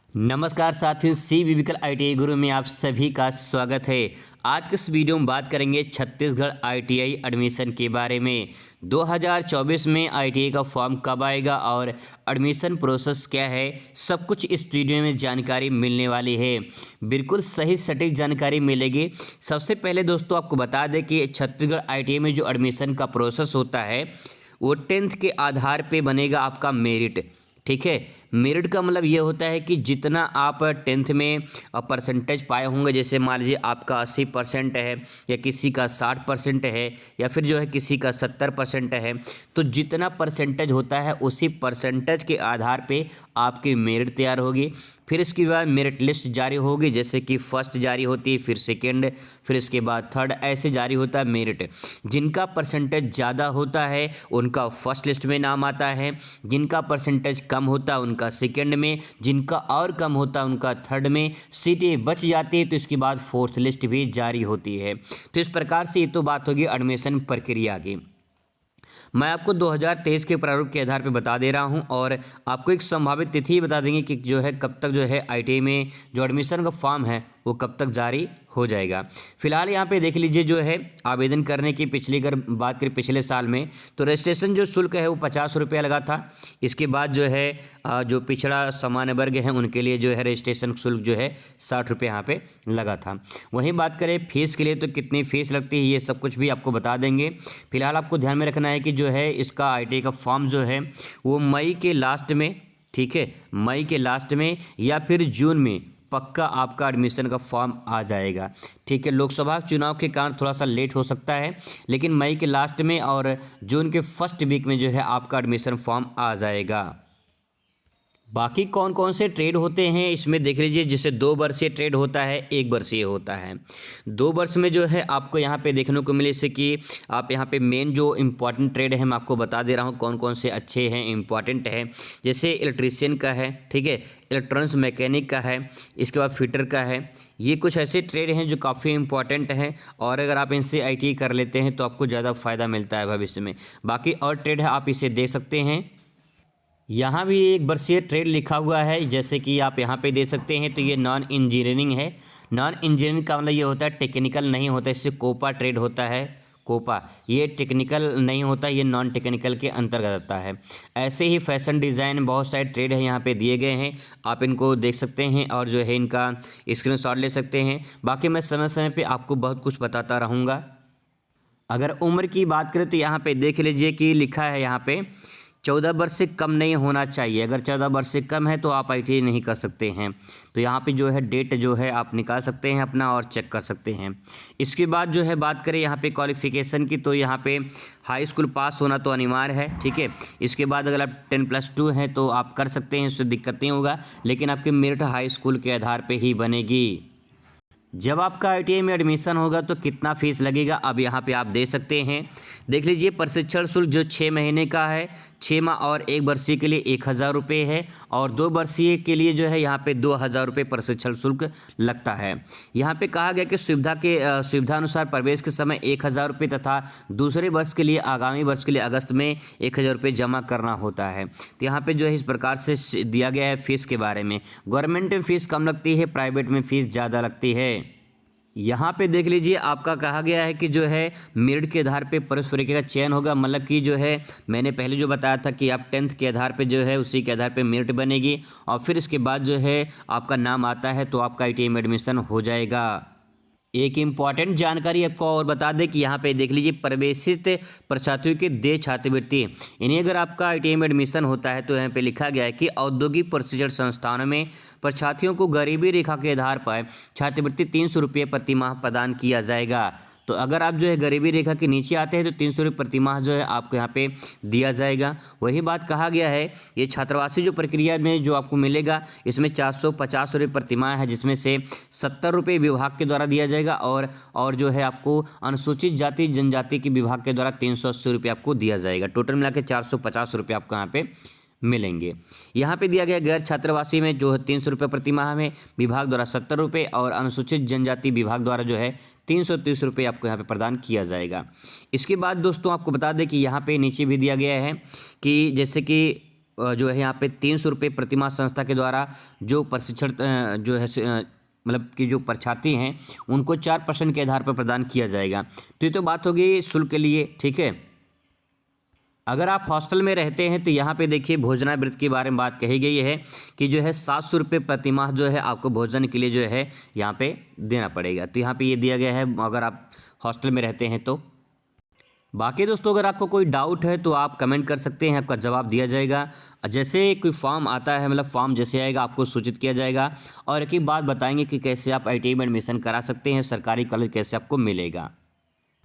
नमस्कार साथियों, सी विविकल ITI गुरु में आप सभी का स्वागत है। आज के इस वीडियो में बात करेंगे छत्तीसगढ़ ITI एडमिशन के बारे में। 2024 में ITI का फॉर्म कब आएगा और एडमिशन प्रोसेस क्या है, सब कुछ इस वीडियो में जानकारी मिलने वाली है। बिल्कुल सही सटीक जानकारी मिलेगी। सबसे पहले दोस्तों आपको बता दें कि छत्तीसगढ़ ITI में जो एडमिशन का प्रोसेस होता है वो 10th के आधार पे बनेगा आपका मेरिट। ठीक है, मेरिट का मतलब ये होता है कि जितना आप 10th में परसेंटेज पाए होंगे, जैसे मान लीजिए आपका 80% है या किसी का 60% है या फिर जो है किसी का 70% है, तो जितना परसेंटेज होता है उसी परसेंटेज के आधार पे आपकी मेरिट तैयार होगी। फिर इसके बाद मेरिट लिस्ट जारी होगी, जैसे कि फर्स्ट जारी होती है, फिर सेकेंड, फिर इसके बाद थर्ड, ऐसे जारी होता है मेरिट। जिनका परसेंटेज ज़्यादा होता है उनका फर्स्ट लिस्ट में नाम आता है, जिनका परसेंटेज कम होता है उनका सेकेंड में, जिनका और कम होता है उनका थर्ड में। सीटें बच जाती है तो इसके बाद फोर्थ लिस्ट भी जारी होती है। तो इस प्रकार से ये तो बात होगी एडमिशन प्रक्रिया की। मैं आपको 2023 के प्रारूप के आधार पर बता दे रहा हूं और आपको एक संभावित तिथि बता देंगे कि जो है कब तक जो है ITI में जो एडमिशन का फॉर्म है वो कब तक जारी हो जाएगा। फिलहाल यहाँ पे देख लीजिए, जो है आवेदन करने की पिछली अगर बात करें पिछले साल में, तो रजिस्ट्रेशन जो शुल्क है वो 50 रुपया लगा था। इसके बाद जो है जो पिछड़ा सामान्य वर्ग है उनके लिए जो है रजिस्ट्रेशन शुल्क जो है 60 रुपये यहाँ पे लगा था। वहीं बात करें फीस के लिए तो कितनी फ़ीस लगती है ये सब कुछ भी आपको बता देंगे। फिलहाल आपको ध्यान में रखना है कि जो है इसका ITI का फॉर्म जो है वो मई के लास्ट में, ठीक है, मई के लास्ट में या फिर जून में पक्का आपका एडमिशन का फॉर्म आ जाएगा। ठीक है, लोकसभा चुनाव के कारण थोड़ा सा लेट हो सकता है, लेकिन मई के लास्ट में और जून के फर्स्ट वीक में जो है आपका एडमिशन फॉर्म आ जाएगा। बाकी कौन कौन से ट्रेड होते हैं इसमें देख लीजिए। जैसे 2 वर्षीय ट्रेड होता है, 1 वर्षीय होता है। 2 वर्ष में जो है आपको यहाँ पे देखने को मिले, जैसे कि आप यहाँ पे मेन जो इम्पॉर्टेंट ट्रेड है मैं आपको बता दे रहा हूँ कौन कौन से अच्छे हैं, इम्पॉर्टेंट है। जैसे इलेक्ट्रीशियन का है, ठीक है, इलेक्ट्रॉनिक्स मैकेनिक का है, इसके बाद फिटर का है। ये कुछ ऐसे ट्रेड हैं जो काफ़ी इंपॉर्टेंट हैं और अगर आप इनसे ITI कर लेते हैं तो आपको ज़्यादा फ़ायदा मिलता है भविष्य में। बाकी और ट्रेड है आप इसे दे सकते हैं। यहाँ भी 1 वर्षीय ट्रेड लिखा हुआ है, जैसे कि आप यहाँ पे दे सकते हैं। तो ये नॉन इंजीनियरिंग है। नॉन इंजीनियरिंग का मतलब ये होता है टेक्निकल नहीं होता, इससे कोपा ट्रेड होता है। कोपा ये टेक्निकल नहीं होता, ये नॉन टेक्निकल के अंतर्गत आता है। ऐसे ही फैशन डिज़ाइन बहुत सारे ट्रेड है यहाँ पे दिए गए हैं, आप इनको देख सकते हैं और जो है इनका स्क्रीनशॉट ले सकते हैं। बाकी मैं समय समय पे आपको बहुत कुछ बताता रहूँगा। अगर उम्र की बात करें तो यहाँ पे देख लीजिए कि लिखा है यहाँ पे 14 वर्ष से कम नहीं होना चाहिए। अगर 14 वर्ष से कम है तो आप ITI नहीं कर सकते हैं। तो यहाँ पे जो है डेट जो है आप निकाल सकते हैं अपना और चेक कर सकते हैं। इसके बाद जो है बात करें यहाँ पे क्वालिफ़िकेशन की, तो यहाँ पे हाई स्कूल पास होना तो अनिवार्य है, ठीक है। इसके बाद अगर आप 10+2 हैं तो आप कर सकते हैं, उससे दिक्कत नहीं होगा, लेकिन आपकी मेरिट हाई स्कूल के आधार पर ही बनेगी। जब आपका ITI में एडमिशन होगा तो कितना फ़ीस लगेगा अब यहाँ पे आप दे सकते हैं। देख लीजिए, प्रशिक्षण शुल्क जो 6 महीने का है, 6 माह और 1 वर्षीय के लिए 1000 रुपये है और 2 वर्षीय के लिए जो है यहाँ पे 2000 रुपये प्रशिक्षण शुल्क लगता है। यहाँ पे कहा गया कि सुविधा अनुसार प्रवेश के समय 1000 रुपये तथा दूसरे वर्ष के लिए आगामी वर्ष के लिए अगस्त में 1000 रुपये जमा करना होता है। तो यहाँ पे जो है इस प्रकार से दिया गया है फ़ीस के बारे में। गवर्नमेंट में फ़ीस कम लगती है, प्राइवेट में फ़ीस ज़्यादा लगती है। यहाँ पे देख लीजिए आपका कहा गया है कि जो है मेरिट के आधार पे प्रवेश प्रक्रिया का चयन होगा। मतलब कि जो है मैंने पहले जो बताया था कि आप 10th के आधार पे जो है उसी के आधार पे मेरिट बनेगी और फिर इसके बाद जो है आपका नाम आता है तो आपका ITI में एडमिशन हो जाएगा। एक इम्पॉर्टेंट जानकारी आपको और बता दें कि यहाँ पे देख लीजिए प्रवेशित परीक्षार्थियों के देय छात्रवृत्ति, यानी अगर आपका ITI में एडमिशन होता है तो यहाँ पे लिखा गया है कि औद्योगिक प्रशिक्षण संस्थानों में परीक्षार्थियों को गरीबी रेखा के आधार पर छात्रवृत्ति 300 रुपये प्रति माह प्रदान किया जाएगा। तो अगर आप जो है गरीबी रेखा के नीचे आते हैं तो 300 रुपये प्रति माह जो है आपको यहाँ पे दिया जाएगा। वही बात कहा गया है, ये छात्रावासी जो प्रक्रिया में जो आपको मिलेगा इसमें 450 रुपये प्रति माह है, जिसमें से 70 रुपये विभाग के द्वारा दिया जाएगा और जो है आपको अनुसूचित जाति जनजाति के विभाग के द्वारा 380 रुपये आपको दिया जाएगा। टोटल मिला के 450 रुपये आपको यहाँ पे मिलेंगे। यहाँ पे दिया गया गैर छात्रावासी में जो है 300 रुपये प्रति माह में विभाग द्वारा 70 रुपये और अनुसूचित जनजाति विभाग द्वारा जो है 330 रुपये आपको यहाँ पे प्रदान किया जाएगा। इसके बाद दोस्तों आपको बता दें कि यहाँ पे नीचे भी दिया गया है कि जैसे कि जो है यहाँ पे 300 रुपये प्रतिमाह संस्था के द्वारा जो प्रशिक्षण जो है मतलब कि जो परीक्षार्थी हैं उनको 4% के आधार पर प्रदान किया जाएगा। तो ये तो बात होगी शुल्क के लिए, ठीक है। अगर आप हॉस्टल में रहते हैं तो यहाँ पे देखिए भोजनावृत्ति के बारे में बात कही गई है कि जो है 700 रुपये प्रतिमाह जो है आपको भोजन के लिए जो है यहाँ पे देना पड़ेगा। तो यहाँ पे ये दिया गया है अगर आप हॉस्टल में रहते हैं तो। बाकी दोस्तों अगर आपको कोई डाउट है तो आप कमेंट कर सकते हैं, आपका जवाब दिया जाएगा। जैसे कोई फॉर्म आता है, मतलब फॉर्म जैसे आएगा आपको सूचित किया जाएगा। और एक ही बात बताएंगे कि कैसे आप ITI में एडमिशन करा सकते हैं, सरकारी कॉलेज कैसे आपको मिलेगा।